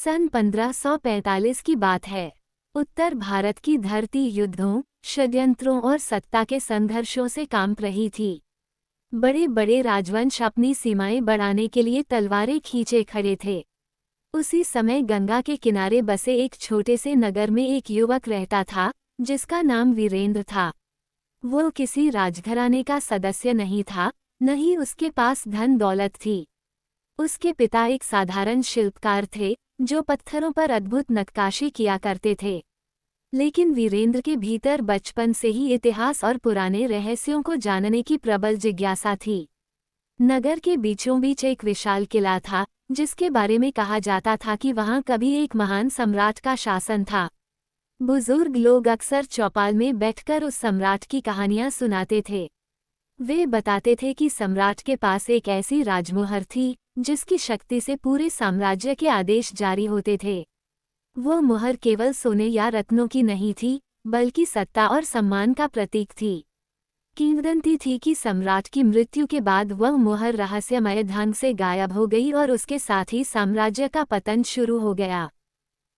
सन 1545 की बात है। उत्तर भारत की धरती युद्धों, षड्यंत्रों और सत्ता के संघर्षों से कांप रही थी। बड़े बड़े राजवंश अपनी सीमाएं बढ़ाने के लिए तलवारें खींचे खड़े थे। उसी समय गंगा के किनारे बसे एक छोटे से नगर में एक युवक रहता था, जिसका नाम वीरेंद्र था। वो किसी राजघराने का सदस्य नहीं था, न ही उसके पास धन दौलत थी। उसके पिता एक साधारण शिल्पकार थे, जो पत्थरों पर अद्भुत नक्काशी किया करते थे। लेकिन वीरेंद्र के भीतर बचपन से ही इतिहास और पुराने रहस्यों को जानने की प्रबल जिज्ञासा थी। नगर के बीचों बीच एक विशाल किला था, जिसके बारे में कहा जाता था कि वहां कभी एक महान सम्राट का शासन था। बुजुर्ग लोग अक्सर चौपाल में बैठकर उस सम्राट की कहानियां सुनाते थे। वे बताते थे कि सम्राट के पास एक ऐसी राजमुहर थी, जिसकी शक्ति से पूरे साम्राज्य के आदेश जारी होते थे। वो मुहर केवल सोने या रत्नों की नहीं थी, बल्कि सत्ता और सम्मान का प्रतीक थी। किंवदंती थी कि सम्राट की मृत्यु के बाद वह मुहर रहस्यमय ढंग से गायब हो गई और उसके साथ ही साम्राज्य का पतन शुरू हो गया।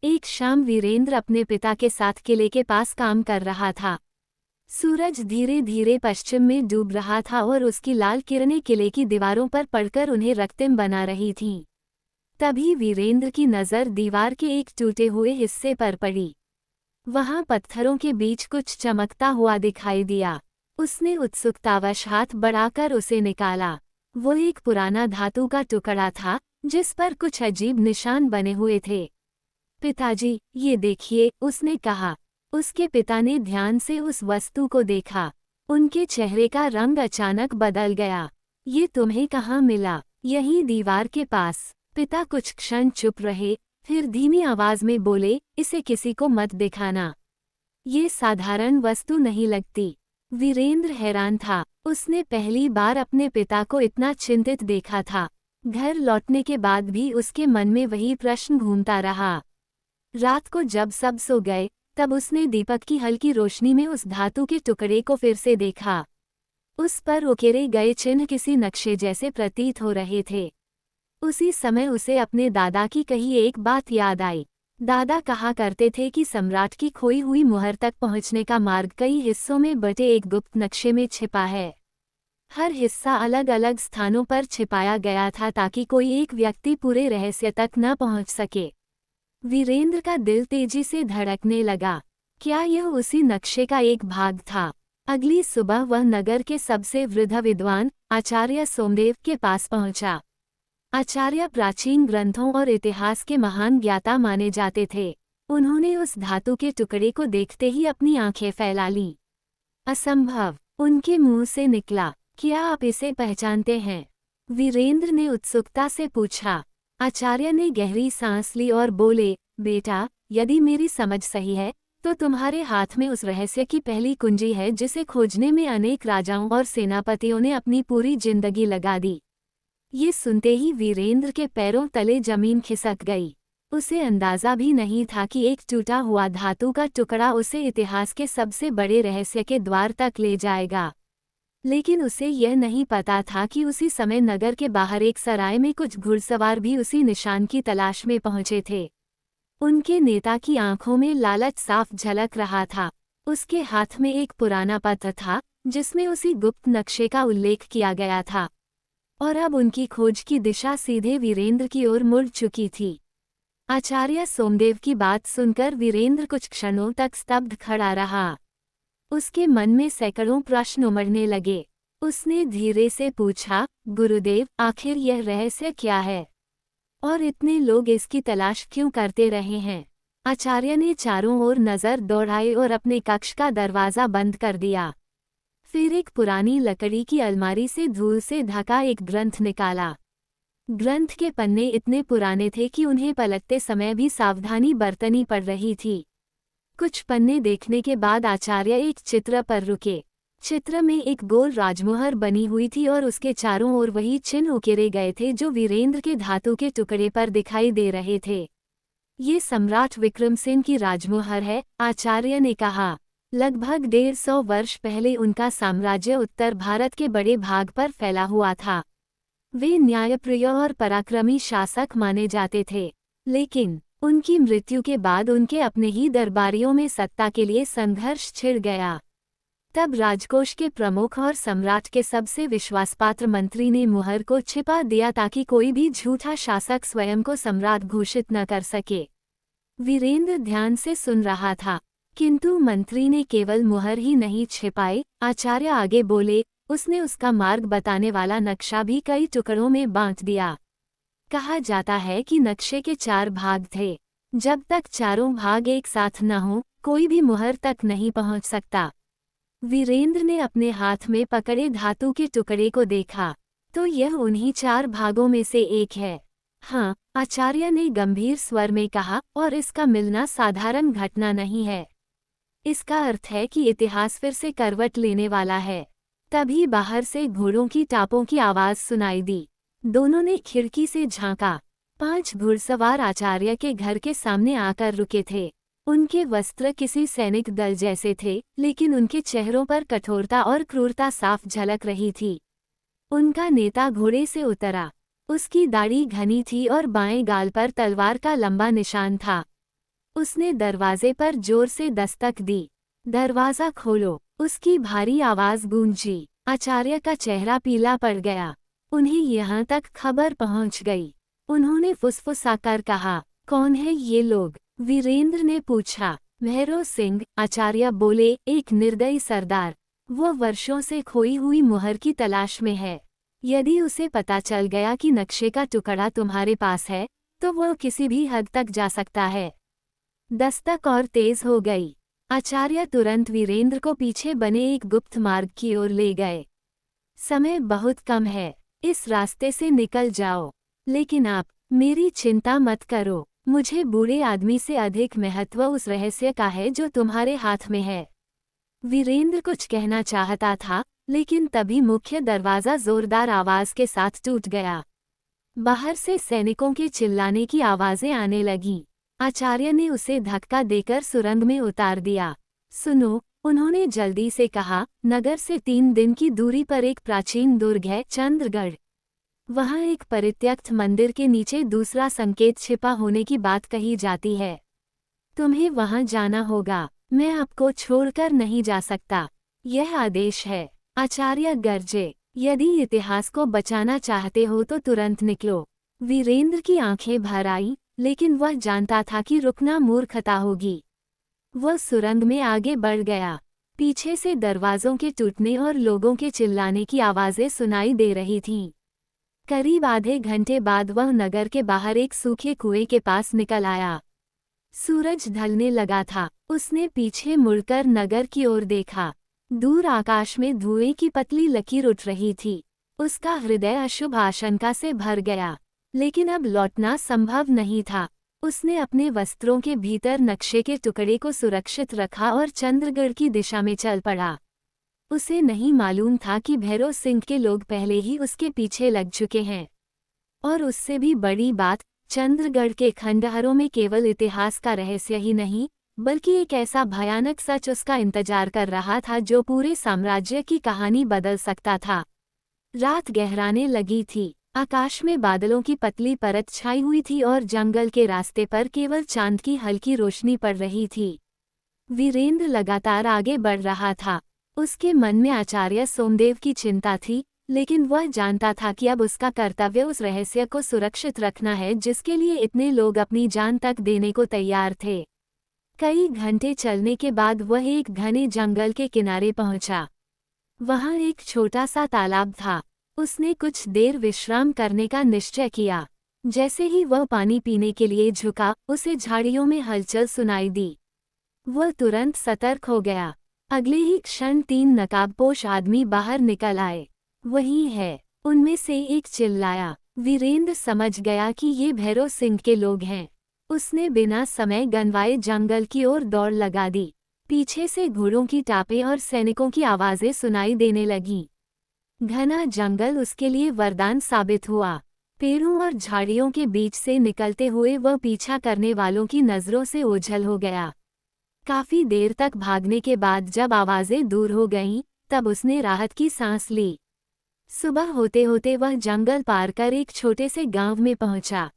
एक शाम वीरेंद्र अपने पिता के साथ किले के पास काम कर रहा था। सूरज धीरे धीरे पश्चिम में डूब रहा था और उसकी लाल किरणें किले की दीवारों पर पड़कर उन्हें रक्तिम बना रही थीं। तभी वीरेंद्र की नज़र दीवार के एक टूटे हुए हिस्से पर पड़ी। वहां पत्थरों के बीच कुछ चमकता हुआ दिखाई दिया। उसने उत्सुकतावश हाथ बढ़ाकर उसे निकाला। वो एक पुराना धातु का टुकड़ा था, जिस पर कुछ अजीब निशान बने हुए थे। पिताजी, ये देखिए, उसने कहा। उसके पिता ने ध्यान से उस वस्तु को देखा। उनके चेहरे का रंग अचानक बदल गया। ये तुम्हें कहाँ मिला? यहीं दीवार के पास। पिता कुछ क्षण चुप रहे, फिर धीमी आवाज में बोले, इसे किसी को मत दिखाना। ये साधारण वस्तु नहीं लगती। वीरेंद्र हैरान था। उसने पहली बार अपने पिता को इतना चिंतित देखा था। घर लौटने के बाद भी उसके मन में वही प्रश्न घूमता रहा। रात को जब सब सो गए, तब उसने दीपक की हल्की रोशनी में उस धातु के टुकड़े को फिर से देखा। उस पर उकेरे गए चिन्ह किसी नक्शे जैसे प्रतीत हो रहे थे। उसी समय उसे अपने दादा की कही एक बात याद आई। दादा कहा करते थे कि सम्राट की खोई हुई मुहर तक पहुंचने का मार्ग कई हिस्सों में बटे एक गुप्त नक्शे में छिपा है। हर हिस्सा अलग अलग स्थानों पर छिपाया गया था ताकि कोई एक व्यक्ति पूरे रहस्य तक न पहुंच सके। वीरेंद्र का दिल तेजी से धड़कने लगा। क्या यह उसी नक्शे का एक भाग था? अगली सुबह वह नगर के सबसे वृद्ध विद्वान आचार्य सोमदेव के पास पहुंचा। आचार्य प्राचीन ग्रंथों और इतिहास के महान ज्ञाता माने जाते थे। उन्होंने उस धातु के टुकड़े को देखते ही अपनी आंखें फैला लीं। असंभव, उनके मुंह से निकला। क्या आप इसे पहचानते हैं? वीरेंद्र ने उत्सुकता से पूछा। आचार्य ने गहरी सांस ली और बोले, बेटा, यदि मेरी समझ सही है, तो तुम्हारे हाथ में उस रहस्य की पहली कुंजी है जिसे खोजने में अनेक राजाओं और सेनापतियों ने अपनी पूरी जिंदगी लगा दी। ये सुनते ही वीरेंद्र के पैरों तले जमीन खिसक गई। उसे अंदाजा भी नहीं था कि एक टूटा हुआ धातु का टुकड़ा उसे इतिहास के सबसे बड़े रहस्य के द्वार तक ले जाएगा। लेकिन उसे यह नहीं पता था कि उसी समय नगर के बाहर एक सराय में कुछ घुड़सवार भी उसी निशान की तलाश में पहुंचे थे। उनके नेता की आंखों में लालच साफ झलक रहा था। उसके हाथ में एक पुराना पत्र था, जिसमें उसी गुप्त नक्शे का उल्लेख किया गया था। और अब उनकी खोज की दिशा सीधे वीरेंद्र की ओर मुड़ चुकी थी। आचार्य सोमदेव की बात सुनकर वीरेंद्र कुछ क्षणों तक स्तब्ध खड़ा रहा। उसके मन में सैकड़ों प्रश्न उमड़ने लगे। उसने धीरे से पूछा, गुरुदेव, आखिर यह रहस्य क्या है? और इतने लोग इसकी तलाश क्यों करते रहे हैं? आचार्य ने चारों ओर नजर दौड़ाई और अपने कक्ष का दरवाजा बंद कर दिया। फिर एक पुरानी लकड़ी की अलमारी से धूल से ढका एक ग्रंथ निकाला। ग्रंथ के पन्ने इतने पुराने थे कि उन्हें पलटते समय भी सावधानी बरतनी पड़ रही थी। कुछ पन्ने देखने के बाद आचार्य एक चित्र पर रुके। चित्र में एक गोल राजमुहर बनी हुई थी और उसके चारों ओर वही चिन्ह उकेरे गए थे जो वीरेंद्र के धातु के टुकड़े पर दिखाई दे रहे थे। ये सम्राट विक्रमसेन की राजमुहर है, आचार्य ने कहा। लगभग 150 वर्ष पहले उनका साम्राज्य उत्तर भारत के बड़े भाग पर फैला हुआ था। वे न्यायप्रिय और पराक्रमी शासक माने जाते थे। लेकिन उनकी मृत्यु के बाद उनके अपने ही दरबारियों में सत्ता के लिए संघर्ष छिड़ गया। तब राजकोष के प्रमुख और सम्राट के सबसे विश्वासपात्र मंत्री ने मुहर को छिपा दिया ताकि कोई भी झूठा शासक स्वयं को सम्राट घोषित न कर सके। वीरेंद्र ध्यान से सुन रहा था, किंतु मंत्री ने केवल मुहर ही नहीं छिपाई। आचार्य आगे बोले, उसने उसका मार्ग बताने वाला नक्शा भी कई टुकड़ों में बांट दिया। कहा जाता है कि नक्शे के 4 भाग थे। जब तक चारों भाग एक साथ न हो, कोई भी मुहर तक नहीं पहुंच सकता। वीरेंद्र ने अपने हाथ में पकड़े धातु के टुकड़े को देखा, तो यह उन्हीं 4 भागों में से एक है। हाँ, आचार्य ने गंभीर स्वर में कहा, और इसका मिलना साधारण घटना नहीं है। इसका अर्थ है कि इतिहास फिर से करवट लेने वाला है। तभी बाहर से घोड़ों की टापों की आवाज सुनाई दी। दोनों ने खिड़की से झांका। 5 घुड़सवार आचार्य के घर के सामने आकर रुके थे। उनके वस्त्र किसी सैनिक दल जैसे थे, लेकिन उनके चेहरों पर कठोरता और क्रूरता साफ झलक रही थी। उनका नेता घोड़े से उतरा। उसकी दाढ़ी घनी थी और बाएं गाल पर तलवार का लंबा निशान था। उसने दरवाजे पर जोर से दस्तक दी। दरवाजा खोलो, उसकी भारी आवाज गूंजी। आचार्य का चेहरा पीला पड़ गया। उन्हें यहाँ तक खबर पहुँच गई। उन्होंने फुसफुसाकर कहा, कौन है ये लोग? वीरेंद्र ने पूछा। भैरव सिंह, आचार्य बोले, एक निर्दयी सरदार। वो वर्षों से खोई हुई मुहर की तलाश में है। यदि उसे पता चल गया कि नक्शे का टुकड़ा तुम्हारे पास है, तो वो किसी भी हद तक जा सकता है। दस्तक और तेज हो गई। आचार्य तुरंत वीरेंद्र को पीछे बने एक गुप्त मार्ग की ओर ले गए। समय बहुत कम है, इस रास्ते से निकल जाओ। लेकिन आप, मेरी चिंता मत करो। मुझे बूढ़े आदमी से अधिक महत्व उस रहस्य का है जो तुम्हारे हाथ में है। वीरेंद्र कुछ कहना चाहता था, लेकिन तभी मुख्य दरवाजा जोरदार आवाज के साथ टूट गया। बाहर से सैनिकों के चिल्लाने की आवाजें आने लगीं। आचार्य ने उसे धक्का देकर सुरंग में उतार दिया। सुनो, उन्होंने जल्दी से कहा, नगर से 3 दिन की दूरी पर एक प्राचीन दुर्ग है, चंद्रगढ़। वहाँ एक परित्यक्त मंदिर के नीचे दूसरा संकेत छिपा होने की बात कही जाती है। तुम्हें वहाँ जाना होगा। मैं आपको छोड़कर नहीं जा सकता। यह आदेश है। आचार्य गरजे, यदि इतिहास को बचाना चाहते हो तो तुरंत निकलो। वीरेंद्र की आंखें भर आईं, लेकिन वह जानता था कि रुकना मूर्खता होगी। वह सुरंग में आगे बढ़ गया। पीछे से दरवाजों के टूटने और लोगों के चिल्लाने की आवाजें सुनाई दे रही थीं। करीब आधे घंटे बाद वह नगर के बाहर एक सूखे कुएं के पास निकल आया। सूरज ढलने लगा था। उसने पीछे मुड़कर नगर की ओर देखा। दूर आकाश में धुएं की पतली लकीर उठ रही थी। उसका हृदय अशुभ आशंका से भर गया, लेकिन अब लौटना संभव नहीं था। उसने अपने वस्त्रों के भीतर नक्शे के टुकड़े को सुरक्षित रखा और चंद्रगढ़ की दिशा में चल पड़ा। उसे नहीं मालूम था कि भैरव सिंह के लोग पहले ही उसके पीछे लग चुके हैं। और उससे भी बड़ी बात, चंद्रगढ़ के खंडहरों में केवल इतिहास का रहस्य ही नहीं, बल्कि एक ऐसा भयानक सच उसका इंतजार कर रहा था जो पूरे साम्राज्य की कहानी बदल सकता था। रात गहराने लगी थी। आकाश में बादलों की पतली परत छाई हुई थी और जंगल के रास्ते पर केवल चांद की हल्की रोशनी पड़ रही थी। वीरेंद्र लगातार आगे बढ़ रहा था। उसके मन में आचार्य सोमदेव की चिंता थी, लेकिन वह जानता था कि अब उसका कर्तव्य उस रहस्य को सुरक्षित रखना है जिसके लिए इतने लोग अपनी जान तक देने को तैयार थे। कई घंटे चलने के बाद वह एक घने जंगल के किनारे पहुंचा। वहां एक छोटा सा तालाब था। उसने कुछ देर विश्राम करने का निश्चय किया। जैसे ही वह पानी पीने के लिए झुका, उसे झाड़ियों में हलचल सुनाई दी। वह तुरंत सतर्क हो गया। अगले ही क्षण 3 नकाबपोश आदमी बाहर निकल आए। वही है, उनमें से एक चिल्लाया। वीरेंद्र समझ गया कि ये भैरव सिंह के लोग हैं। उसने बिना समय गंवाए जंगल की ओर दौड़ लगा दी। पीछे से घोड़ों की टापें और सैनिकों की आवाजें सुनाई देने लगीं। घना जंगल उसके लिए वरदान साबित हुआ। पेड़ों और झाड़ियों के बीच से निकलते हुए वह पीछा करने वालों की नजरों से ओझल हो गया। काफी देर तक भागने के बाद जब आवाजें दूर हो गईं, तब उसने राहत की सांस ली। सुबह होते होते वह जंगल पार कर एक छोटे से गांव में पहुंचा।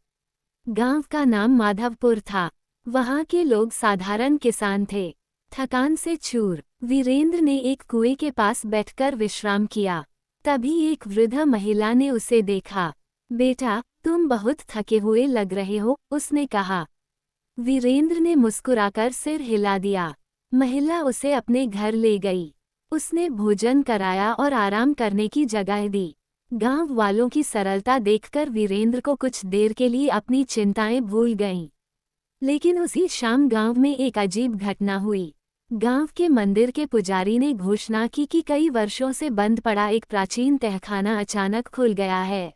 गांव का नाम माधवपुर था। वहां के लोग साधारण किसान थे, थकान से चूर। वीरेंद्र ने एक कुएं के पास बैठकर विश्राम किया। तभी एक वृद्ध महिला ने उसे देखा। बेटा, तुम बहुत थके हुए लग रहे हो, उसने कहा। वीरेंद्र ने मुस्कुराकर सिर हिला दिया। महिला उसे अपने घर ले गई। उसने भोजन कराया और आराम करने की जगह दी। गांव वालों की सरलता देखकर वीरेंद्र को कुछ देर के लिए अपनी चिंताएं भूल गईं। लेकिन उसी शाम गांव में एक अजीब घटना हुई। गांव के मंदिर के पुजारी ने घोषणा की कि कई वर्षों से बंद पड़ा एक प्राचीन तहखाना अचानक खुल गया है।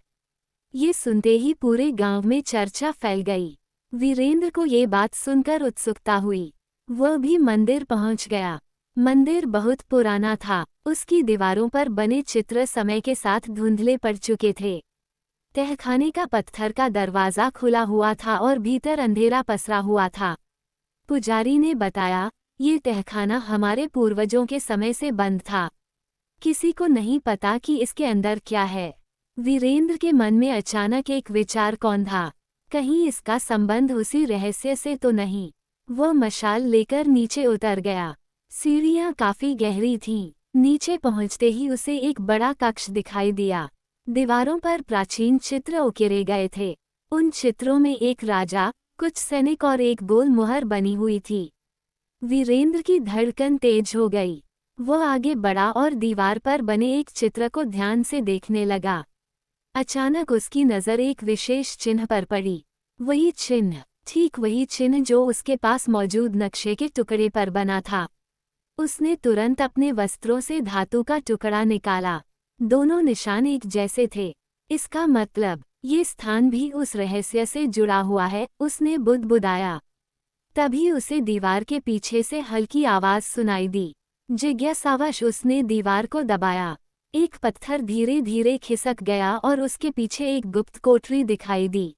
ये सुनते ही पूरे गांव में चर्चा फैल गई। वीरेंद्र को ये बात सुनकर उत्सुकता हुई। वह भी मंदिर पहुंच गया। मंदिर बहुत पुराना था। उसकी दीवारों पर बने चित्र समय के साथ धुंधले पड़ चुके थे। तहखाने का पत्थर का दरवाजा खुला हुआ था और भीतर अंधेरा पसरा हुआ था। पुजारी ने बताया, ये तहखाना हमारे पूर्वजों के समय से बंद था। किसी को नहीं पता कि इसके अंदर क्या है। वीरेंद्र के मन में अचानक एक विचार कौंधा। कहीं इसका संबंध उसी रहस्य से तो नहीं। वह मशाल लेकर नीचे उतर गया। सीढ़ियां काफी गहरी थीं। नीचे पहुंचते ही उसे एक बड़ा कक्ष दिखाई दिया। दीवारों पर प्राचीन चित्र उकेरे गए थे। उन चित्रों में एक राजा, कुछ सैनिक और एक गोल मुहर बनी हुई थी। वीरेंद्र की धड़कन तेज हो गई। वह आगे बढ़ा और दीवार पर बने एक चित्र को ध्यान से देखने लगा। अचानक उसकी नज़र एक विशेष चिन्ह पर पड़ी। वही चिन्ह, ठीक वही चिन्ह जो उसके पास मौजूद नक्शे के टुकड़े पर बना था। उसने तुरंत अपने वस्त्रों से धातु का टुकड़ा निकाला। दोनों निशान एक जैसे थे। इसका मतलब, ये स्थान भी उस रहस्य से जुड़ा हुआ है, उसने बुदबुदाया। तभी उसे दीवार के पीछे से हल्की आवाज सुनाई दी। जिज्ञासावश उसने दीवार को दबाया। एक पत्थर धीरे धीरे खिसक गया और उसके पीछे एक गुप्त कोठरी दिखाई दी।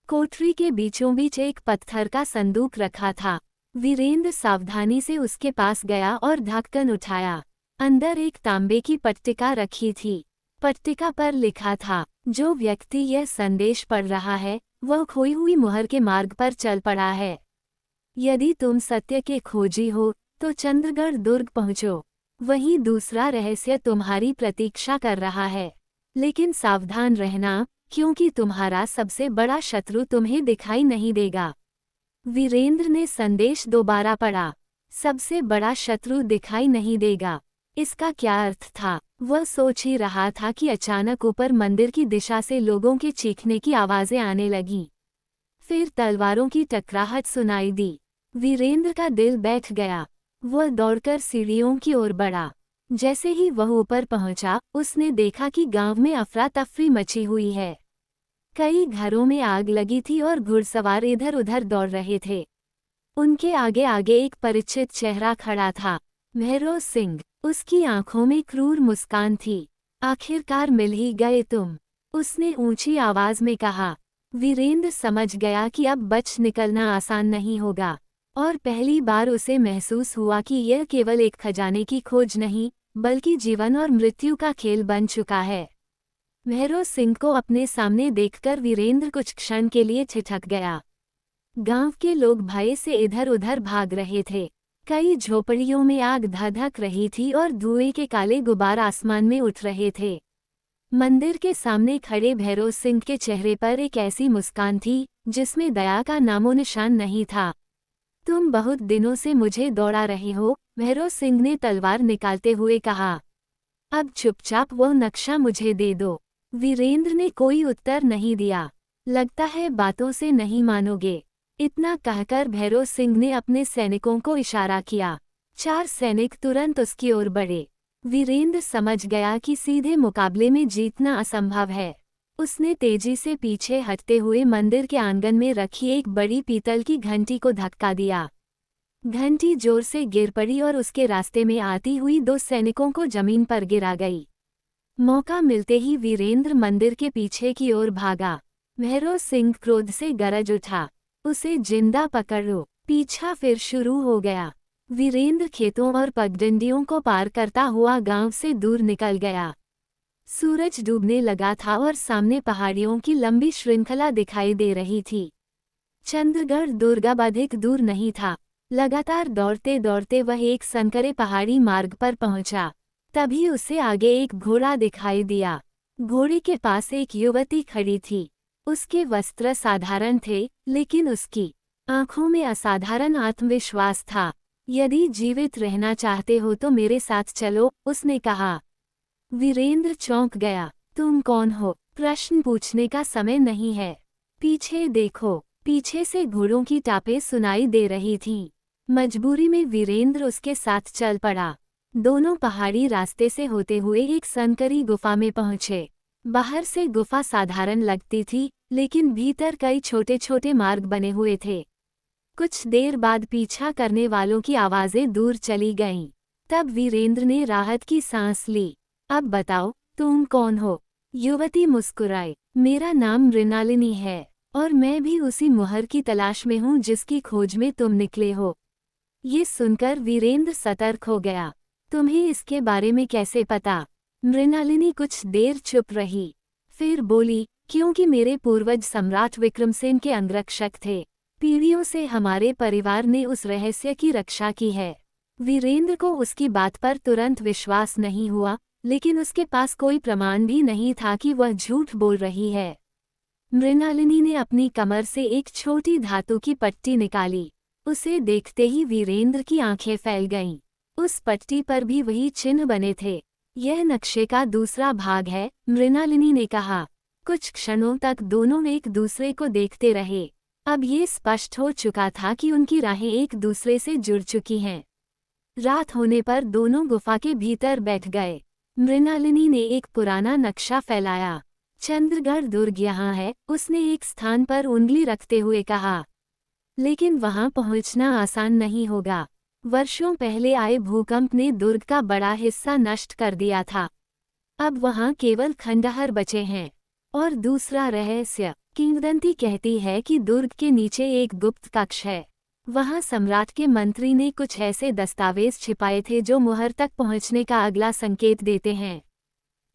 कोठरी के बीचों बीच एक पत्थर का संदूक रखा था। वीरेंद्र सावधानी से उसके पास गया और ढक्कन उठाया। अंदर एक तांबे की पट्टिका रखी थी। पट्टिका पर लिखा था, जो व्यक्ति यह संदेश पढ़ रहा है, वह खोई हुई मुहर के मार्ग पर चल पड़ा है। यदि तुम सत्य के खोजी हो, तो चंद्रगढ़ दुर्ग पहुँचो। वहीं दूसरा रहस्य तुम्हारी प्रतीक्षा कर रहा है। लेकिन सावधान रहना, क्योंकि तुम्हारा सबसे बड़ा शत्रु तुम्हें दिखाई नहीं देगा। वीरेंद्र ने संदेश दोबारा पढ़ा। सबसे बड़ा शत्रु दिखाई नहीं देगा। इसका क्या अर्थ था? वह सोच ही रहा था कि अचानक ऊपर मंदिर की दिशा से लोगों के चीखने की आवाजें आने लगीं। फिर तलवारों की टकराहट सुनाई दी। वीरेंद्र का दिल बैठ गया। वह दौड़कर सीढ़ियों की ओर बढ़ा। जैसे ही वह ऊपर पहुंचा, उसने देखा कि गांव में अफरा तफरी मची हुई है। कई घरों में आग लगी थी और घुड़सवार इधर उधर दौड़ रहे थे। उनके आगे आगे एक परिचित चेहरा खड़ा था, भैरव सिंह। उसकी आंखों में क्रूर मुस्कान थी। आखिरकार मिल ही गए तुम, उसने ऊंची आवाज में कहा। वीरेंद्र समझ गया कि अब बच निकलना आसान नहीं होगा, और पहली बार उसे महसूस हुआ कि यह केवल एक खजाने की खोज नहीं, बल्कि जीवन और मृत्यु का खेल बन चुका है। भैरव सिंह को अपने सामने देखकर वीरेंद्र कुछ क्षण के लिए ठिठक गया। गांव के लोग भय से इधर उधर भाग रहे थे। कई झोपड़ियों में आग धधक रही थी और धुएं के काले गुबार आसमान में उठ रहे थे। मंदिर के सामने खड़े भैरव सिंह के चेहरे पर एक ऐसी मुस्कान थी जिसमें दया का नामोनिशान नहीं था। तुम बहुत दिनों से मुझे दौड़ा रहे हो, भैरव सिंह ने तलवार निकालते हुए कहा। अब चुपचाप वो नक्शा मुझे दे दो। वीरेंद्र ने कोई उत्तर नहीं दिया। लगता है बातों से नहीं मानोगे, इतना कहकर भैरव सिंह ने अपने सैनिकों को इशारा किया। 4 सैनिक तुरंत उसकी ओर बढ़े। वीरेंद्र समझ गया कि सीधे मुकाबले में जीतना असंभव है। उसने तेजी से पीछे हटते हुए मंदिर के आंगन में रखी एक बड़ी पीतल की घंटी को धक्का दिया। घंटी जोर से गिर पड़ी और उसके रास्ते में आती हुई 2 सैनिकों को जमीन पर गिरा गई। मौका मिलते ही वीरेंद्र मंदिर के पीछे की ओर भागा। भैरव सिंह क्रोध से गरज उठा, उसे जिंदा पकड़ो। पीछा फिर शुरू हो गया। वीरेंद्र खेतों और पगडंडियों को पार करता हुआ गांव से दूर निकल गया। सूरज डूबने लगा था और सामने पहाड़ियों की लंबी श्रृंखला दिखाई दे रही थी। चंद्रगढ़ दुर्ग अब अधिक दूर नहीं था। लगातार दौड़ते दौड़ते वह एक संकरे पहाड़ी मार्ग पर पहुंचा। तभी उससे आगे एक घोड़ा दिखाई दिया। घोड़े के पास एक युवती खड़ी थी। उसके वस्त्र साधारण थे, लेकिन उसकी आंखों में असाधारण आत्मविश्वास था। यदि जीवित रहना चाहते हो तो मेरे साथ चलो, उसने कहा। वीरेंद्र चौंक गया। तुम कौन हो? प्रश्न पूछने का समय नहीं है। पीछे देखो। पीछे से घोड़ों की टापें सुनाई दे रही थीं। मजबूरी में वीरेंद्र उसके साथ चल पड़ा। दोनों पहाड़ी रास्ते से होते हुए एक संकरी गुफा में पहुंचे। बाहर से गुफा साधारण लगती थी, लेकिन भीतर कई छोटे छोटे मार्ग बने हुए थे। कुछ देर बाद पीछा करने वालों की आवाजें दूर चली गईं। तब वीरेंद्र ने राहत की सांस ली। अब बताओ, तुम कौन हो? युवती मुस्कुराई। मेरा नाम मृणालिनी है, और मैं भी उसी मुहर की तलाश में हूँ जिसकी खोज में तुम निकले हो। ये सुनकर वीरेंद्र सतर्क हो गया। तुम्हें इसके बारे में कैसे पता? मृणालिनी कुछ देर चुप रही, फिर बोली, क्योंकि मेरे पूर्वज सम्राट विक्रमसेन के अंगरक्षक थे। पीढ़ियों से हमारे परिवार ने उस रहस्य की रक्षा की है। वीरेंद्र को उसकी बात पर तुरंत विश्वास नहीं हुआ, लेकिन उसके पास कोई प्रमाण भी नहीं था कि वह झूठ बोल रही है। मृणालिनी ने अपनी कमर से एक छोटी धातु की पट्टी निकाली। उसे देखते ही वीरेंद्र की आंखें फैल गईं। उस पट्टी पर भी वही चिन्ह बने थे। यह नक्शे का दूसरा भाग है, मृणालिनी ने कहा। कुछ क्षणों तक दोनों एक दूसरे को देखते रहे। अब ये स्पष्ट हो चुका था कि उनकी राहें एक दूसरे से जुड़ चुकी हैं। रात होने पर दोनों गुफा के भीतर बैठ गए। मृणालिनी ने एक पुराना नक्शा फैलाया। चंद्रगढ़ दुर्ग यहाँ है, उसने एक स्थान पर उंगली रखते हुए कहा। लेकिन वहां पहुंचना आसान नहीं होगा। वर्षों पहले आए भूकंप ने दुर्ग का बड़ा हिस्सा नष्ट कर दिया था। अब वहां केवल खंडहर बचे हैं। और दूसरा रहस्य, किंवदंती कहती है कि दुर्ग के नीचे एक गुप्त कक्ष है। वहां सम्राट के मंत्री ने कुछ ऐसे दस्तावेज छिपाए थे जो मुहर तक पहुंचने का अगला संकेत देते हैं।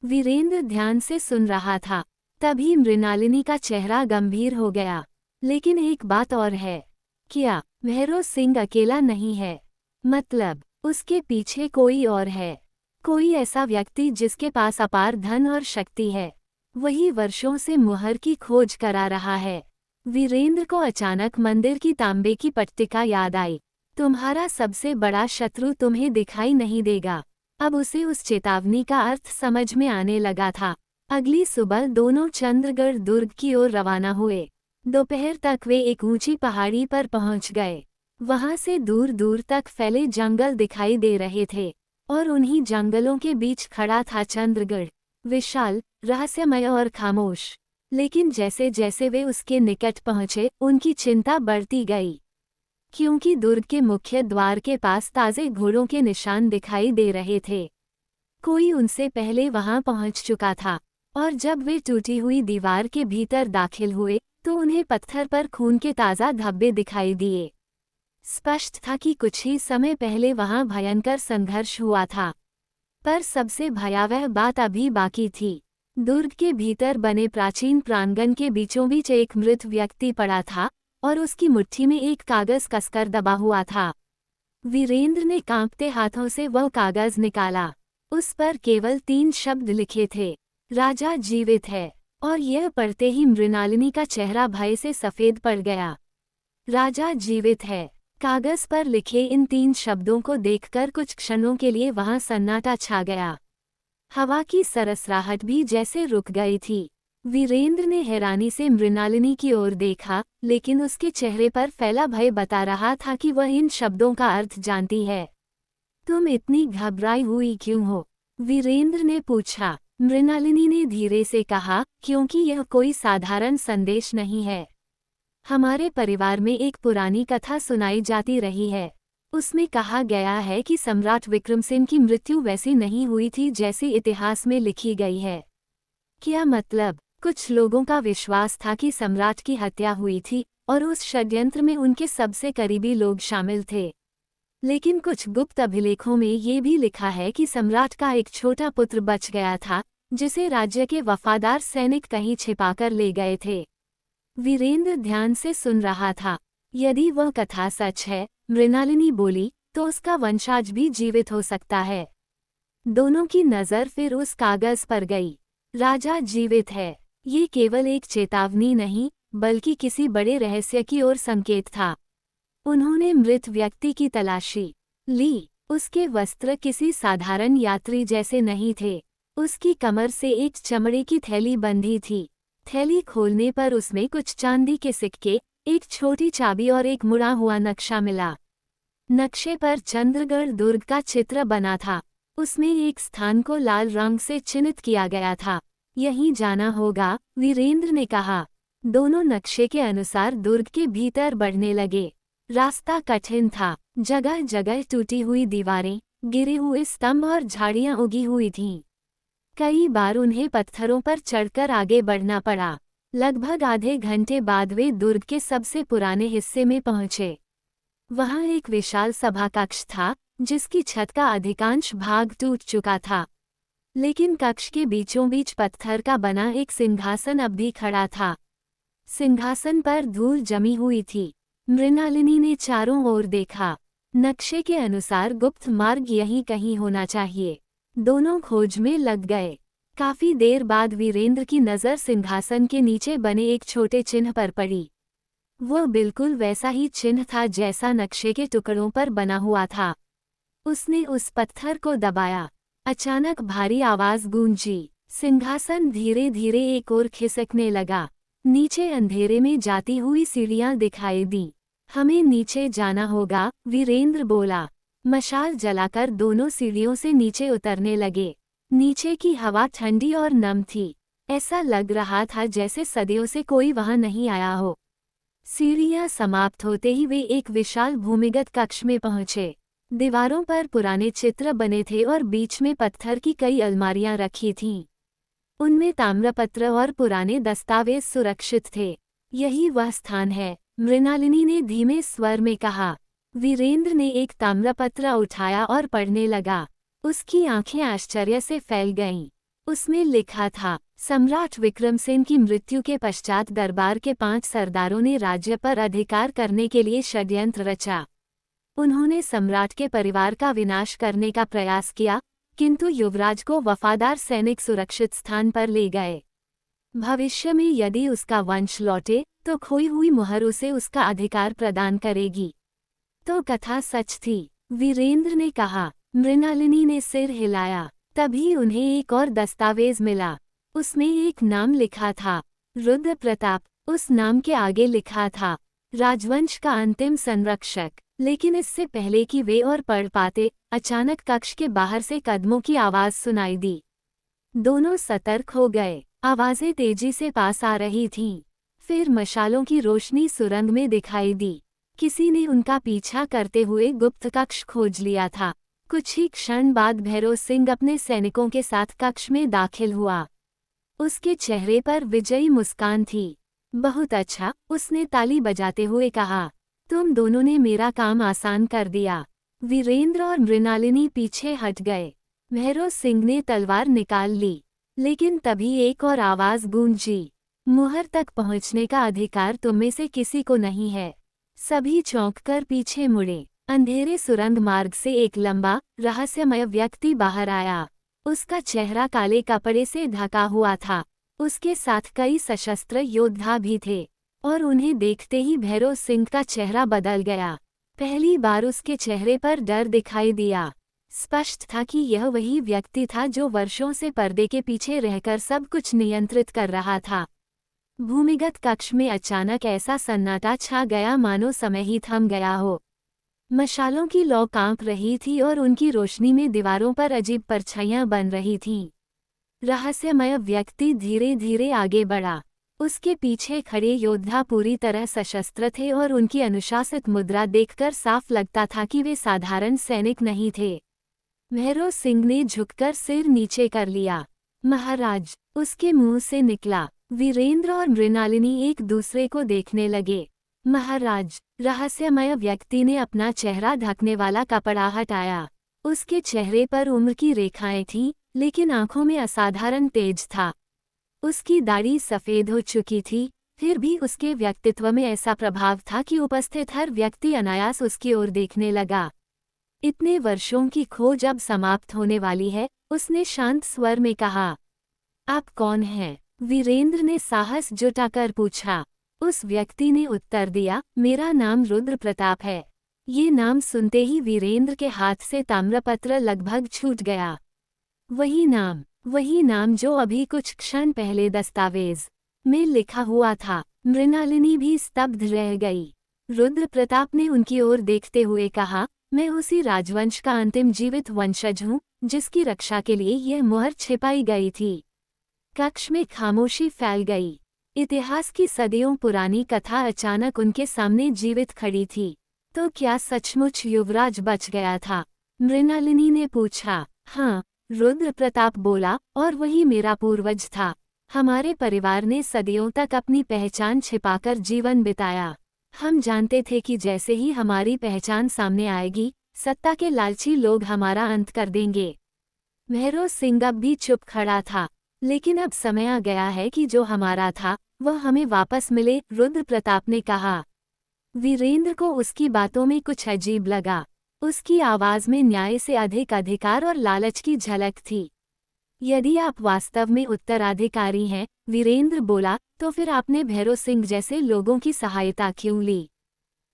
वीरेंद्र ध्यान से सुन रहा था। तभी मृणालिनी का चेहरा गंभीर हो गया। लेकिन एक बात और है। क्या भैरव सिंह अकेला नहीं है? मतलब, उसके पीछे कोई और है। कोई ऐसा व्यक्ति जिसके पास अपार धन और शक्ति है। वही वर्षों से मुहर की खोज करा रहा है। वीरेंद्र को अचानक मंदिर की तांबे की पट्टिका याद आई। तुम्हारा सबसे बड़ा शत्रु तुम्हें दिखाई नहीं देगा। अब उसे उस चेतावनी का अर्थ समझ में आने लगा था। अगली सुबह दोनों चंद्रगढ़ दुर्ग की ओर रवाना हुए। दोपहर तक वे एक ऊंची पहाड़ी पर पहुंच गए। वहां से दूर दूर तक फैले जंगल दिखाई दे रहे थे, और उन्हीं जंगलों के बीच खड़ा था चंद्रगढ़, विशाल, रहस्यमय और खामोश। लेकिन जैसे जैसे वे उसके निकट पहुंचे, उनकी चिंता बढ़ती गई। क्योंकि दुर्ग के मुख्य द्वार के पास ताजे घोड़ों के निशान दिखाई दे रहे थे। कोई उनसे पहले वहां पहुंच चुका था, और जब वे टूटी हुई दीवार के भीतर दाखिल हुए तो उन्हें पत्थर पर खून के ताज़ा धब्बे दिखाई दिए। स्पष्ट था कि कुछ ही समय पहले वहां भयंकर संघर्ष हुआ था। पर सबसे भयावह बात अभी बाकी थी। दुर्ग के भीतर बने प्राचीन प्रांगण के बीचों बीच एक मृत व्यक्ति पड़ा था, और उसकी मुट्ठी में एक कागज कसकर दबा हुआ था। वीरेंद्र ने कांपते हाथों से वह कागज निकाला। उस पर केवल 3 शब्द लिखे थे, राजा जीवित है। और यह पढ़ते ही मृणालिनी का चेहरा भय से सफेद पड़ गया। राजा जीवित है। कागज पर लिखे इन 3 शब्दों को देखकर कुछ क्षणों के लिए वहां सन्नाटा छा गया। हवा की सरसराहट भी जैसे रुक गई थी। वीरेंद्र ने हैरानी से मृणालिनी की ओर देखा, लेकिन उसके चेहरे पर फैला भय बता रहा था कि वह इन शब्दों का अर्थ जानती है। तुम इतनी घबराई हुई क्यों हो? वीरेंद्र ने पूछा। मृणालिनी ने धीरे से कहा, क्योंकि यह कोई साधारण संदेश नहीं है। हमारे परिवार में एक पुरानी कथा सुनाई जाती रही है। उसमें कहा गया है कि सम्राट विक्रमसेन की मृत्यु वैसी नहीं हुई थी जैसी इतिहास में लिखी गई है। क्या मतलब? कुछ लोगों का विश्वास था कि सम्राट की हत्या हुई थी, और उस षड्यंत्र में उनके सबसे करीबी लोग शामिल थे। लेकिन कुछ गुप्त अभिलेखों में ये भी लिखा है कि सम्राट का एक छोटा पुत्र बच गया था, जिसे राज्य के वफादार सैनिक कहीं छिपाकर ले गए थे। वीरेंद्र ध्यान से सुन रहा था। यदि वह कथा सच है, मृणालिनी बोली, तो उसका वंशज भी जीवित हो सकता है। दोनों की नज़र फिर उस कागज पर गई। राजा जीवित है। ये केवल एक चेतावनी नहीं, बल्कि किसी बड़े रहस्य की ओर संकेत था। उन्होंने मृत व्यक्ति की तलाशी ली। उसके वस्त्र किसी साधारण यात्री जैसे नहीं थे। उसकी कमर से एक चमड़े की थैली बंधी थी। थैली खोलने पर उसमें कुछ चांदी के सिक्के, एक छोटी चाबी और एक मुड़ा हुआ नक्शा मिला। नक्शे पर चंद्रगढ़ दुर्ग का चित्र बना था। उसमें एक स्थान को लाल रंग से चिन्हित किया गया था। यहीं जाना होगा, वीरेंद्र ने कहा। दोनों नक्शे के अनुसार दुर्ग के भीतर बढ़ने लगे। रास्ता कठिन था। जगह जगह टूटी हुई दीवारें, गिरे हुए स्तंभ और झाड़ियां उगी हुई थीं। कई बार उन्हें पत्थरों पर चढ़कर आगे बढ़ना पड़ा। लगभग आधे घंटे बाद वे दुर्ग के सबसे पुराने हिस्से में पहुंचे। वहां एक विशाल सभा कक्ष था, जिसकी छत का अधिकांश भाग टूट चुका था। लेकिन कक्ष के बीचों बीच पत्थर का बना एक सिंहासन अब भी खड़ा था। सिंहासन पर धूल जमी हुई थी। मृणालिनी ने चारों ओर देखा। नक्शे के अनुसार गुप्त मार्ग यहीं कहीं होना चाहिए। दोनों खोज में लग गए। काफी देर बाद वीरेंद्र की नज़र सिंहासन के नीचे बने एक छोटे चिन्ह पर पड़ी। वह बिल्कुल वैसा ही चिन्ह था जैसा नक्शे के टुकड़ों पर बना हुआ था। उसने उस पत्थर को दबाया। अचानक भारी आवाज गूंजी। सिंहासन धीरे धीरे एक ओर खिसकने लगा। नीचे अंधेरे में जाती हुई सीढ़ियां दिखाई दी। हमें नीचे जाना होगा, वीरेंद्र बोला। मशाल जलाकर दोनों सीढ़ियों से नीचे उतरने लगे। नीचे की हवा ठंडी और नम थी। ऐसा लग रहा था जैसे सदियों से कोई वहां नहीं आया हो। सीढ़ियां समाप्त होते ही वे एक विशाल भूमिगत कक्ष में पहुंचे। दीवारों पर पुराने चित्र बने थे और बीच में पत्थर की कई अलमारियां रखी थीं। उनमें ताम्रपत्र और पुराने दस्तावेज सुरक्षित थे। यही वह स्थान है, मृणालिनी ने धीमे स्वर में कहा। वीरेंद्र ने एक ताम्रपत्र उठाया और पढ़ने लगा। उसकी आंखें आश्चर्य से फैल गईं। उसमें लिखा था, सम्राट विक्रमसेन की मृत्यु के पश्चात दरबार के 5 सरदारों ने राज्य पर अधिकार करने के लिए षड्यंत्र रचा। उन्होंने सम्राट के परिवार का विनाश करने का प्रयास किया, किंतु युवराज को वफादार सैनिक सुरक्षित स्थान पर ले गए। भविष्य में यदि उसका वंश लौटे, तो खोई हुई मुहर उसे उसका अधिकार प्रदान करेगी। तो कथा सच थी, वीरेंद्र ने कहा। मृणालिनी ने सिर हिलाया। तभी उन्हें एक और दस्तावेज मिला। उसमें एक नाम लिखा था, रुद्र प्रताप। उस नाम के आगे लिखा था, राजवंश का अंतिम संरक्षक। लेकिन इससे पहले कि वे और पढ़ पाते, अचानक कक्ष के बाहर से कदमों की आवाज सुनाई दी। दोनों सतर्क हो गए। आवाजें तेजी से पास आ रही थीं। फिर मशालों की रोशनी सुरंग में दिखाई दी। किसी ने उनका पीछा करते हुए गुप्त कक्ष खोज लिया था। कुछ ही क्षण बाद भैरव सिंह अपने सैनिकों के साथ कक्ष में दाखिल हुआ। उसके चेहरे पर विजयी मुस्कान थी। बहुत अच्छा, उसने ताली बजाते हुए कहा। तुम दोनों ने मेरा काम आसान कर दिया। वीरेंद्र और मृणालिनी पीछे हट गए। भैरव सिंह ने तलवार निकाल ली। लेकिन तभी एक और आवाज गूंजी, मुहर तक पहुंचने का अधिकार तुममें से किसी को नहीं है। सभी चौंककर पीछे मुड़े। अंधेरे सुरंग मार्ग से एक लंबा, रहस्यमय व्यक्ति बाहर आया। उसका चेहरा काले कपड़े से ढका हुआ था। उसके साथ कई सशस्त्र योद्धा भी थे, और उन्हें देखते ही भैरव सिंह का चेहरा बदल गया। पहली बार उसके चेहरे पर डर दिखाई दिया। स्पष्ट था कि यह वही व्यक्ति था जो वर्षों से पर्दे के पीछे रहकर सब कुछ नियंत्रित कर रहा था। भूमिगत कक्ष में अचानक ऐसा सन्नाटा छा गया मानो समय ही थम गया हो। मशालों की लौ कांप रही थी और उनकी रोशनी में दीवारों पर अजीब परछाइयां बन रही थीं। रहस्यमय व्यक्ति धीरे धीरे आगे बढ़ा। उसके पीछे खड़े योद्धा पूरी तरह सशस्त्र थे और उनकी अनुशासित मुद्रा देखकर साफ लगता था कि वे साधारण सैनिक नहीं थे। भैरव सिंह ने झुककर सिर नीचे कर लिया। महाराज, उसके मुंह से निकला। वीरेंद्र और मृणालिनी एक दूसरे को देखने लगे। महाराज, रहस्यमय व्यक्ति ने अपना चेहरा ढकने वाला कपड़ा हटाया। उसके चेहरे पर उम्र की रेखाएं थीं, लेकिन आंखों में असाधारण तेज था। उसकी दाढ़ी सफेद हो चुकी थी, फिर भी उसके व्यक्तित्व में ऐसा प्रभाव था कि उपस्थित हर व्यक्ति अनायास उसकी ओर देखने लगा। इतने वर्षों की खोज अब समाप्त होने वाली है, उसने शांत स्वर में कहा। आप कौन हैं? वीरेंद्र ने साहस जुटाकर पूछा। उस व्यक्ति ने उत्तर दिया, मेरा नाम रुद्र प्रताप है। ये नाम सुनते ही वीरेंद्र के हाथ से ताम्रपत्र लगभग छूट गया। वही नाम जो अभी कुछ क्षण पहले दस्तावेज में लिखा हुआ था। मृणालिनी भी स्तब्ध रह गई। रुद्र प्रताप ने उनकी ओर देखते हुए कहा, मैं उसी राजवंश का अंतिम जीवित वंशज हूँ, जिसकी रक्षा के लिए यह मुहर छिपाई गई थी। कक्ष में खामोशी फैल गई। इतिहास की सदियों पुरानी कथा अचानक उनके सामने जीवित खड़ी थी। तो क्या सचमुच युवराज बच गया था? मृणालिनी ने पूछा। हाँ, रुद्र प्रताप बोला, और वही मेरा पूर्वज था। हमारे परिवार ने सदियों तक अपनी पहचान छिपाकर जीवन बिताया। हम जानते थे कि जैसे ही हमारी पहचान सामने आएगी, सत्ता के लालची लोग हमारा अंत कर देंगे। भैरव सिंह अब भी चुप खड़ा था। लेकिन अब समय आ गया है कि जो हमारा था, वह हमें वापस मिले, रुद्र प्रताप ने कहा। वीरेंद्र को उसकी बातों में कुछ अजीब लगा। उसकी आवाज में न्याय से अधिक अधिकार और लालच की झलक थी। यदि आप वास्तव में उत्तराधिकारी हैं, वीरेंद्र बोला, तो फिर आपने भैरव सिंह जैसे लोगों की सहायता क्यों ली?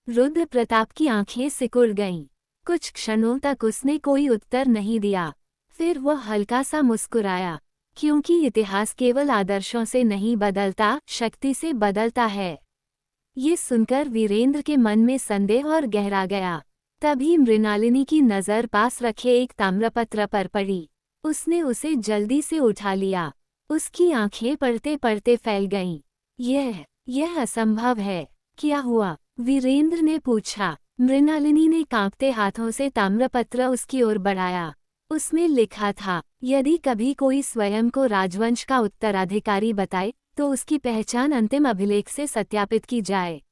रुद्र प्रताप की आंखें सिकुड़ गईं। कुछ क्षणों तक उसने कोई उत्तर नहीं दिया। फिर वह हल्का सा मुस्कुराया, क्योंकि इतिहास केवल आदर्शों से नहीं बदलता, शक्ति से बदलता है। ये सुनकर वीरेंद्र के मन में संदेह और गहरा गया। तभी मृणालिनी की नज़र पास रखे एक ताम्रपत्र पर पड़ी। उसने उसे जल्दी से उठा लिया। उसकी आंखें पढ़ते पढ़ते फैल गईं। यह असंभव है। क्या हुआ? वीरेंद्र ने पूछा। मृणालिनी ने कांपते हाथों से ताम्रपत्र उसकी ओर बढ़ाया। उसमें लिखा था, यदि कभी कोई स्वयं को राजवंश का उत्तराधिकारी बताए, तो उसकी पहचान अंतिम अभिलेख से सत्यापित की जाए।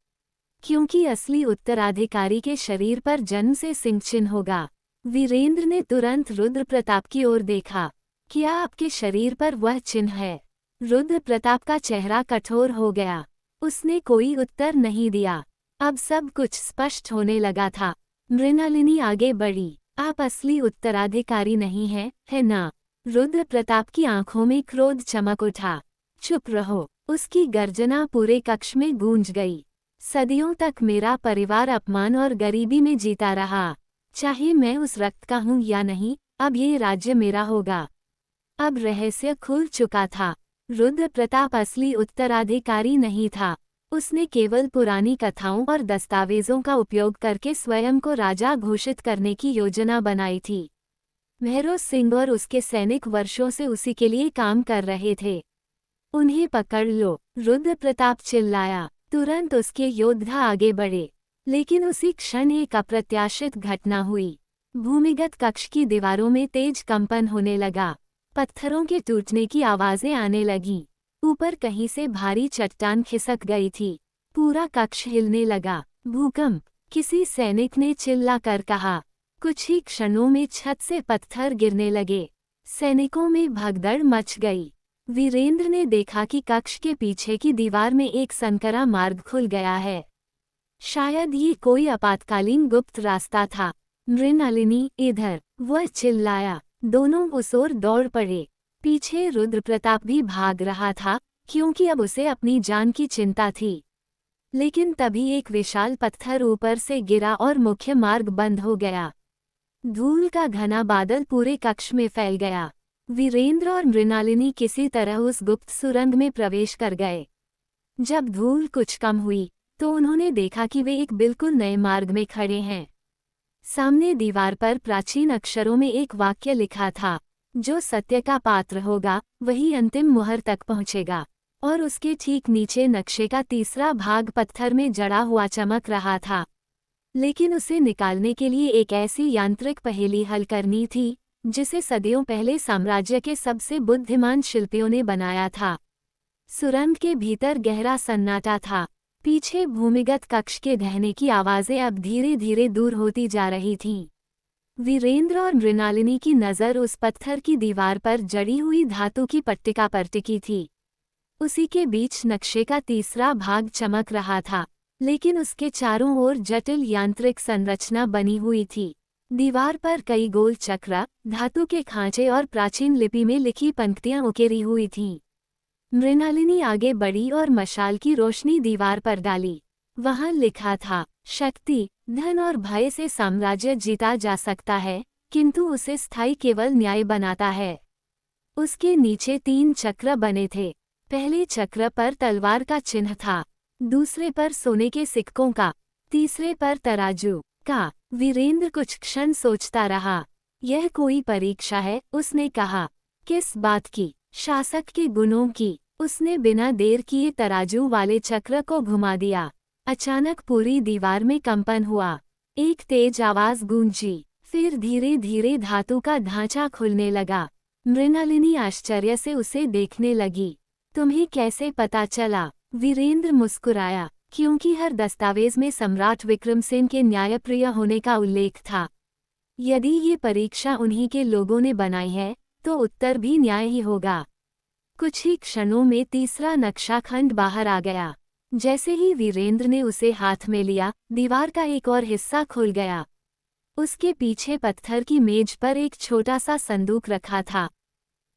क्योंकि असली उत्तराधिकारी के शरीर पर जन्म से सिंह चिन्ह होगा। वीरेंद्र ने तुरंत रुद्र प्रताप की ओर देखा। क्या आपके शरीर पर वह चिन्ह है? रुद्र प्रताप का चेहरा कठोर हो गया। उसने कोई उत्तर नहीं दिया। अब सब कुछ स्पष्ट होने लगा था। मृणालिनी आगे बढ़ी। आप असली उत्तराधिकारी नहीं हैं, है ना? रुद्र प्रताप की आंखों में क्रोध चमक उठा। चुप रहो, उसकी गर्जना पूरे कक्ष में गूंज गई। सदियों तक मेरा परिवार अपमान और गरीबी में जीता रहा। चाहे मैं उस रक्त का हूं या नहीं, अब ये राज्य मेरा होगा। अब रहस्य खुल चुका था। रुद्र प्रताप असली उत्तराधिकारी नहीं था। उसने केवल पुरानी कथाओं और दस्तावेजों का उपयोग करके स्वयं को राजा घोषित करने की योजना बनाई थी। भैरव सिंह और उसके सैनिक वर्षों से उसी के लिए काम कर रहे थे। उन्हें पकड़ लो, रुद्र प्रताप चिल्लाया। तुरंत उसके योद्धा आगे बढ़े। लेकिन उसी क्षण एक अप्रत्याशित घटना हुई। भूमिगत कक्ष की दीवारों में तेज कंपन होने लगा। पत्थरों के टूटने की आवाजें आने लगीं। ऊपर कहीं से भारी चट्टान खिसक गई थी। पूरा कक्ष हिलने लगा। भूकंप, किसी सैनिक ने चिल्लाकर कहा। कुछ ही क्षणों में छत से पत्थर गिरने लगे। सैनिकों में भगदड़ मच गई। वीरेंद्र ने देखा कि कक्ष के पीछे की दीवार में एक संकरा मार्ग खुल गया है। शायद ये कोई आपातकालीन गुप्त रास्ता था। मृणालिनी, इधर! वह चिल्लाया। दोनों उस ओर दौड़ पड़े। पीछे रुद्र प्रताप भी भाग रहा था, क्योंकि अब उसे अपनी जान की चिंता थी। लेकिन तभी एक विशाल पत्थर ऊपर से गिरा और मुख्य मार्ग बंद हो गया। धूल का घना बादल पूरे कक्ष में फैल गया। वीरेंद्र और मृणालिनी किसी तरह उस गुप्त सुरंग में प्रवेश कर गए। जब धूल कुछ कम हुई, तो उन्होंने देखा कि वे एक बिल्कुल नए मार्ग में खड़े हैं। सामने दीवार पर प्राचीन अक्षरों में एक वाक्य लिखा था, जो सत्य का पात्र होगा, वही अंतिम मुहर तक पहुंचेगा। और उसके ठीक नीचे नक्शे का तीसरा भाग पत्थर में जड़ा हुआ चमक रहा था। लेकिन उसे निकालने के लिए एक ऐसी यांत्रिक पहेली हल करनी थी, जिसे सदियों पहले साम्राज्य के सबसे बुद्धिमान शिल्पियों ने बनाया था। सुरंग के भीतर गहरा सन्नाटा था। पीछे भूमिगत कक्ष के ढहने की आवाजें अब धीरे धीरे दूर होती जा रही थीं। वीरेंद्र और मृणालिनी की नज़र उस पत्थर की दीवार पर जड़ी हुई धातु की पट्टिका पर टिकी थी। उसी के बीच नक्शे का तीसरा भाग चमक रहा था, लेकिन उसके चारों ओर जटिल यांत्रिक संरचना बनी हुई थी। दीवार पर कई गोल चक्र, धातु के खांचे और प्राचीन लिपि में लिखी पंक्तियां उकेरी हुई थीं। मृणालिनी आगे बढ़ी और मशाल की रोशनी दीवार पर डाली। वहां लिखा था, शक्ति, धन और भय से साम्राज्य जीता जा सकता है, किंतु उसे स्थायी केवल न्याय बनाता है। उसके नीचे 3 चक्र बने थे। पहले चक्र पर तलवार का चिन्ह था, दूसरे पर सोने के सिक्कों का, तीसरे पर तराजू का। वीरेंद्र कुछ क्षण सोचता रहा। यह कोई परीक्षा है, उसने कहा। किस बात की? शासक के गुणों की। उसने बिना देर किए तराजू वाले चक्र को घुमा दिया। अचानक पूरी दीवार में कंपन हुआ। एक तेज आवाज गूंजी, फिर धीरे धीरे धातु का ढांचा खुलने लगा। मृणालिनी आश्चर्य से उसे देखने लगी। तुम्हें कैसे पता चला? वीरेंद्र मुस्कुराया, क्योंकि हर दस्तावेज में सम्राट विक्रमसेन के न्यायप्रिय होने का उल्लेख था। यदि ये परीक्षा उन्हीं के लोगों ने बनाई है, तो उत्तर भी न्याय ही होगा। कुछ ही क्षणों में तीसरा नक्शा खंड बाहर आ गया। जैसे ही वीरेंद्र ने उसे हाथ में लिया, दीवार का एक और हिस्सा खुल गया। उसके पीछे पत्थर की मेज पर एक छोटा सा संदूक रखा था।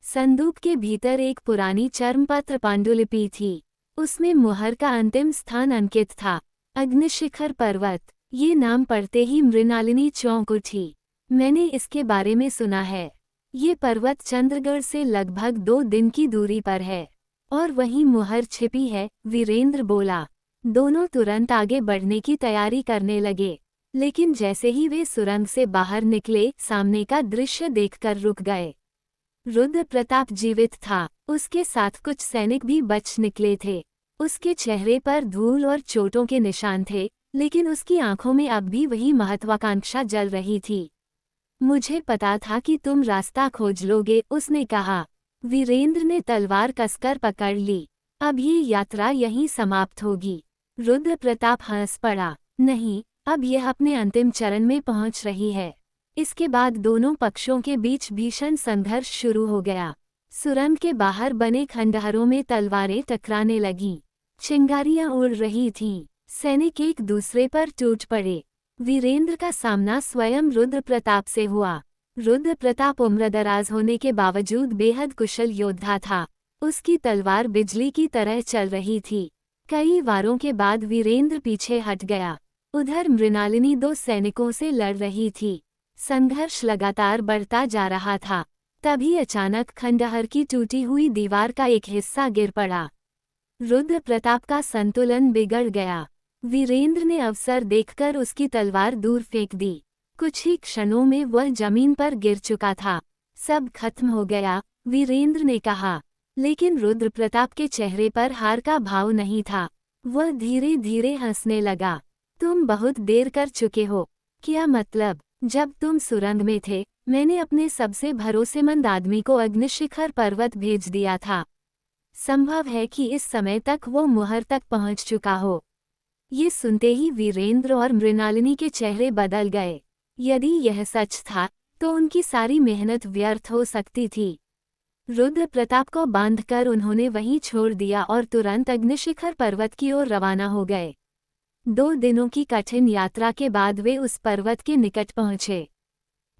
संदूक के भीतर एक पुरानी चर्मपत्र पांडुलिपि थी। उसमें मुहर का अंतिम स्थान अंकित था, अग्निशिखर पर्वत। ये नाम पढ़ते ही मृणालिनी चौंक उठी। मैंने इसके बारे में सुना है। ये पर्वत चंद्रगढ़ से लगभग 2 दिन की दूरी पर है, और वहीं मुहर छिपी है, वीरेंद्र बोला। दोनों तुरंत आगे बढ़ने की तैयारी करने लगे, लेकिन जैसे ही वे सुरंग से बाहर निकले, सामने का दृश्य देखकर रुक गए। रुद्र प्रताप जीवित था, उसके साथ कुछ सैनिक भी बच निकले थे। उसके चेहरे पर धूल और चोटों के निशान थे, लेकिन उसकी आंखों में अब भी वही महत्वाकांक्षा जल रही थी। मुझे पता था कि तुम रास्ता खोज लोगे, उसने कहा। वीरेंद्र ने तलवार कसकर पकड़ ली। अब ये यात्रा यहीं समाप्त होगी। रुद्र प्रताप हंस पड़ा। नहीं, अब यह अपने अंतिम चरण में पहुंच रही है। इसके बाद दोनों पक्षों के बीच भीषण संघर्ष शुरू हो गया। सुरंग के बाहर बने खंडहरों में तलवारें टकराने लगीं। चिंगारियां उड़ रही थीं। सैनिक एक दूसरे पर टूट पड़े। वीरेंद्र का सामना स्वयं रुद्र प्रताप से हुआ। रुद्र प्रताप उम्रदराज होने के बावजूद बेहद कुशल योद्धा था। उसकी तलवार बिजली की तरह चल रही थी। कई वारों के बाद वीरेंद्र पीछे हट गया। उधर मृणालिनी 2 सैनिकों से लड़ रही थी। संघर्ष लगातार बढ़ता जा रहा था। तभी अचानक खंडहर की टूटी हुई दीवार का एक हिस्सा गिर पड़ा। रुद्र प्रताप का संतुलन बिगड़ गया। वीरेंद्र ने अवसर देखकर उसकी तलवार दूर फेंक दी। कुछ ही क्षणों में वह जमीन पर गिर चुका था। सब खत्म हो गया, वीरेंद्र ने कहा। लेकिन रुद्र प्रताप के चेहरे पर हार का भाव नहीं था। वह धीरे धीरे हंसने लगा। तुम बहुत देर कर चुके हो। क्या मतलब? जब तुम सुरंग में थे, मैंने अपने सबसे भरोसेमंद आदमी को अग्निशिखर पर्वत भेज दिया था। संभव है कि इस समय तक वो मुहर तक पहुंच चुका हो। ये सुनते ही वीरेंद्र और मृणालिनी के चेहरे बदल गए। यदि यह सच था, तो उनकी सारी मेहनत व्यर्थ हो सकती थी। रुद्र प्रताप को बांधकर उन्होंने वहीं छोड़ दिया और तुरंत अग्निशिखर पर्वत की ओर रवाना हो गए। 2 दिनों की कठिन यात्रा के बाद वे उस पर्वत के निकट पहुंचे।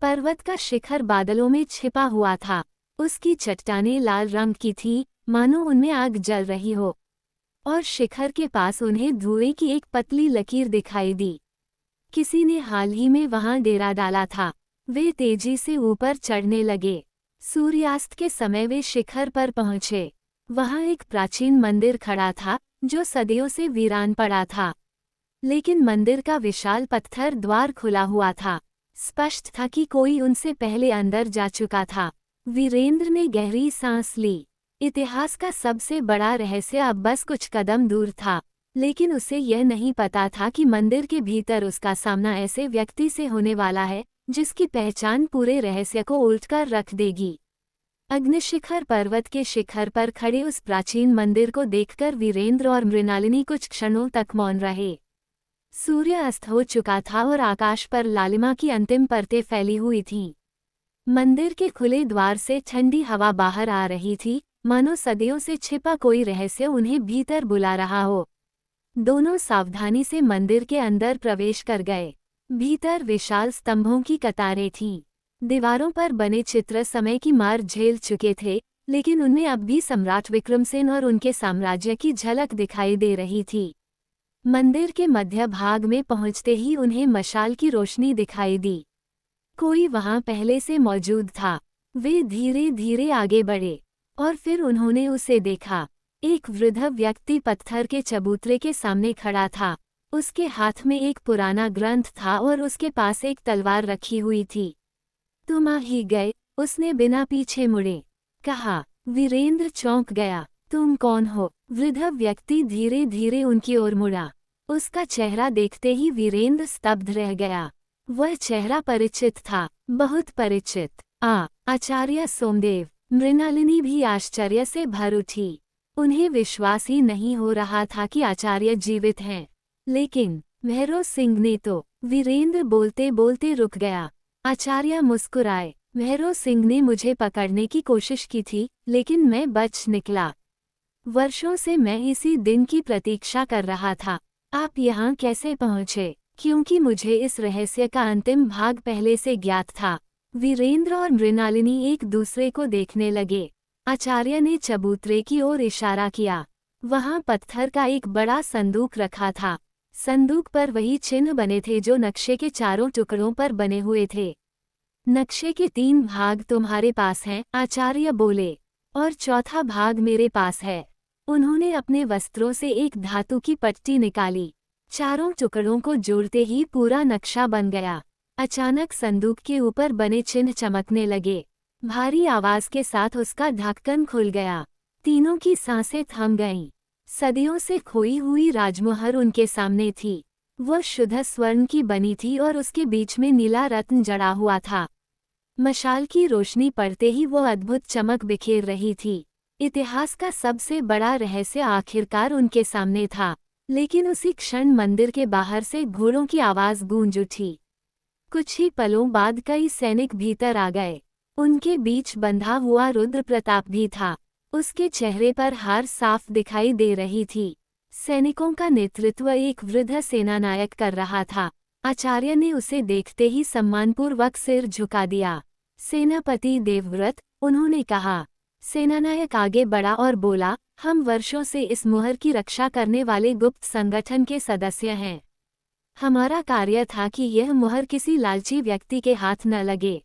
पर्वत का शिखर बादलों में छिपा हुआ था। उसकी चट्टानें लाल रंग की थीं, मानो उनमें आग जल रही हो, और शिखर के पास उन्हें धुएं की एक पतली लकीर दिखाई दी। किसी ने हाल ही में वहां डेरा डाला था। वे तेजी से ऊपर चढ़ने लगे। सूर्यास्त के समय वे शिखर पर पहुंचे। वहां एक प्राचीन मंदिर खड़ा था, जो सदियों से वीरान पड़ा था। लेकिन मंदिर का विशाल पत्थर द्वार खुला हुआ था। स्पष्ट था कि कोई उनसे पहले अंदर जा चुका था। वीरेंद्र ने गहरी सांस ली। इतिहास का सबसे बड़ा रहस्य अब बस कुछ कदम दूर था, लेकिन उसे यह नहीं पता था कि मंदिर के भीतर उसका सामना ऐसे व्यक्ति से होने वाला है, जिसकी पहचान पूरे रहस्य को उलटकर रख देगी। अग्निशिखर पर्वत के शिखर पर खड़े उस प्राचीन मंदिर को देखकर वीरेंद्र और मृणालिनी कुछ क्षणों तक मौन रहे। सूर्य अस्त हो चुका था और आकाश पर लालिमा की अंतिम परतें फैली हुई थीं। मंदिर के खुले द्वार से ठंडी हवा बाहर आ रही थी, मानो सदियों से छिपा कोई रहस्य उन्हें भीतर बुला रहा हो। दोनों सावधानी से मंदिर के अंदर प्रवेश कर गए। भीतर विशाल स्तंभों की कतारें थीं। दीवारों पर बने चित्र समय की मार झेल चुके थे, लेकिन उनमें अब भी सम्राट विक्रमसेन और उनके साम्राज्य की झलक दिखाई दे रही थी। मंदिर के मध्य भाग में पहुंचते ही उन्हें मशाल की रोशनी दिखाई दी। कोई वहां पहले से मौजूद था। वे धीरे धीरे आगे बढ़े और फिर उन्होंने उसे देखा। एक वृद्ध व्यक्ति पत्थर के चबूतरे के सामने खड़ा था। उसके हाथ में एक पुराना ग्रंथ था और उसके पास एक तलवार रखी हुई थी। तुम आ ही गए, उसने बिना पीछे मुड़े कहा। वीरेंद्र चौंक गया। तुम कौन हो? वृद्ध व्यक्ति धीरे धीरे उनकी ओर मुड़ा। उसका चेहरा देखते ही वीरेंद्र स्तब्ध रह गया। वह चेहरा परिचित था, बहुत परिचित। आचार्य सोमदेव। मृणालिनी भी आश्चर्य से भर उठी। उन्हें विश्वास ही नहीं हो रहा था कि आचार्य जीवित हैं। लेकिन भैरव सिंह ने तो। वीरेंद्र बोलते बोलते रुक गया। आचार्य मुस्कुराए। भैरव सिंह ने मुझे पकड़ने की कोशिश की थी, लेकिन मैं बच निकला। वर्षों से मैं इसी दिन की प्रतीक्षा कर रहा था। आप यहाँ कैसे पहुँचे? क्योंकि मुझे इस रहस्य का अंतिम भाग पहले से ज्ञात था। वीरेंद्र और मृणालिनी एक दूसरे को देखने लगे। आचार्य ने चबूतरे की ओर इशारा किया। वहां पत्थर का एक बड़ा संदूक रखा था। संदूक पर वही चिन्ह बने थे जो नक्शे के चारों टुकड़ों पर बने हुए थे। नक्शे के 3 भाग तुम्हारे पास हैं, आचार्य बोले, और चौथा भाग मेरे पास है। उन्होंने अपने वस्त्रों से एक धातु की पट्टी निकाली। चारों टुकड़ों को जोड़ते ही पूरा नक्शा बन गया। अचानक संदूक के ऊपर बने चिन्ह चमकने लगे। भारी आवाज के साथ उसका ढक्कन खुल गया। तीनों की सांसें थम गईं। सदियों से खोई हुई राजमुहर उनके सामने थी। वह शुद्ध स्वर्ण की बनी थी और उसके बीच में नीला रत्न जड़ा हुआ था। मशाल की रोशनी पड़ते ही वो अद्भुत चमक बिखेर रही थी। इतिहास का सबसे बड़ा रहस्य आखिरकार उनके सामने था। लेकिन उसी क्षण मंदिर के बाहर से घोड़ों की आवाज गूंज उठी। कुछ ही पलों बाद कई सैनिक भीतर आ गए। उनके बीच बंधा हुआ रुद्र प्रताप भी था। उसके चेहरे पर हार साफ दिखाई दे रही थी। सैनिकों का नेतृत्व एक वृद्ध सेनानायक कर रहा था। आचार्य ने उसे देखते ही सम्मानपूर्वक सिर झुका दिया। सेनापति देवव्रत, उन्होंने कहा। सेनानायक आगे बढ़ा और बोला, हम वर्षों से इस मुहर की रक्षा करने वाले गुप्त संगठन के सदस्य हैं। हमारा कार्य था कि यह मुहर किसी लालची व्यक्ति के हाथ न लगे।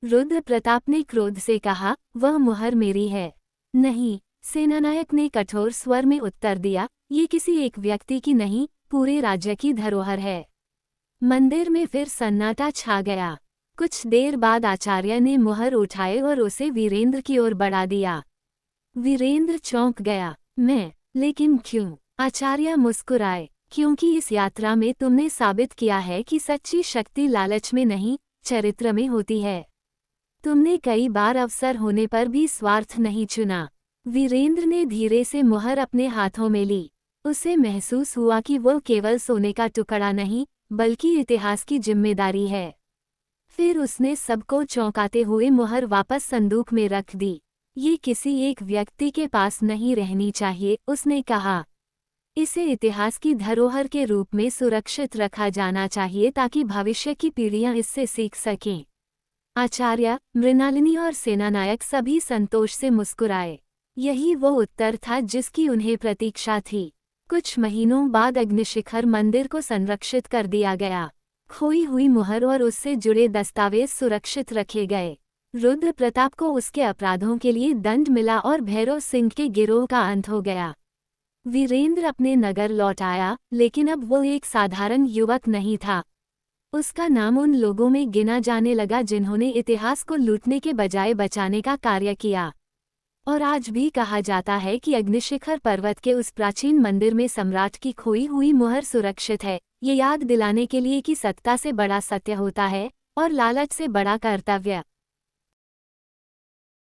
रुद्र प्रताप ने क्रोध से कहा, वह मुहर मेरी है। नहीं, सेनानायक ने कठोर स्वर में उत्तर दिया, ये किसी एक व्यक्ति की नहीं, पूरे राज्य की धरोहर है। मंदिर में फिर सन्नाटा छा गया। कुछ देर बाद आचार्य ने मुहर उठाए और उसे वीरेंद्र की ओर बढ़ा दिया। वीरेंद्र चौंक गया। लेकिन क्यों? आचार्य मुस्कुराए। क्योंकि इस यात्रा में तुमने साबित किया है कि सच्ची शक्ति लालच में नहीं, चरित्र में होती है। तुमने कई बार अवसर होने पर भी स्वार्थ नहीं चुना। वीरेंद्र ने धीरे से मुहर अपने हाथों में ली। उसे महसूस हुआ कि वो केवल सोने का टुकड़ा नहीं, बल्कि इतिहास की जिम्मेदारी है। फिर उसने सबको चौंकाते हुए मुहर वापस संदूक में रख दी। ये किसी एक व्यक्ति के पास नहीं रहनी चाहिए, उसने कहा। इसे इतिहास की धरोहर के रूप में सुरक्षित रखा जाना चाहिए ताकि भविष्य की पीढ़ियां इससे सीख सकें। आचार्य, मृणालिनी और सेनानायक सभी संतोष से मुस्कुराए। यही वो उत्तर था जिसकी उन्हें प्रतीक्षा थी। कुछ महीनों बाद अग्निशिखर मंदिर को संरक्षित कर दिया गया। खोई हुई मुहर और उससे जुड़े दस्तावेज सुरक्षित रखे गए। रुद्र प्रताप को उसके अपराधों के लिए दंड मिला और भैरव सिंह के गिरोह का अंत हो गया। वीरेंद्र अपने नगर लौट आया, लेकिन अब वो एक साधारण युवक नहीं था। उसका नाम उन लोगों में गिना जाने लगा जिन्होंने इतिहास को लूटने के बजाय बचाने का कार्य किया। और आज भी कहा जाता है कि अग्निशिखर पर्वत के उस प्राचीन मंदिर में सम्राट की खोई हुई मुहर सुरक्षित है, ये याद दिलाने के लिए कि सत्ता से बड़ा सत्य होता है और लालच से बड़ा कर्तव्य।